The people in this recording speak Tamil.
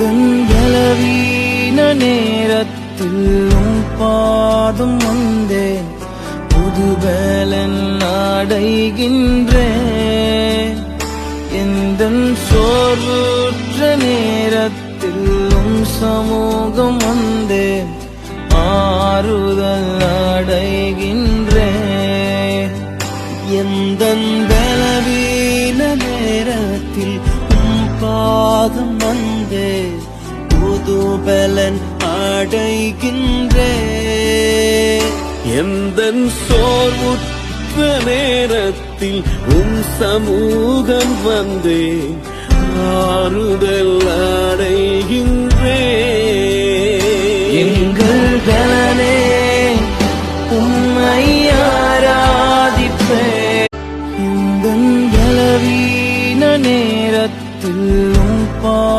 பலவீன நேரத்தில் பாதம் வந்தேன், புதுபலன் அடைகின்றேன். எந்தன் சோர்வுற்ற நேரத்தில் சமூகம் வந்தேன், ஆறுதல் அடைகின்றேன். எந்தன் பலவீன நேரத்தில் பாதம் வந்தே புது பலன் அடைகின்றேன். எந்தன் சோர்வுற்ற நேரத்தில் சமூகம் வந்தேன், ஆறுதல் அடைகின்றேன். எங்கள் பலனே உம்மை ஆராதிப்பேன். இந்த பலவீன நேரத்தில்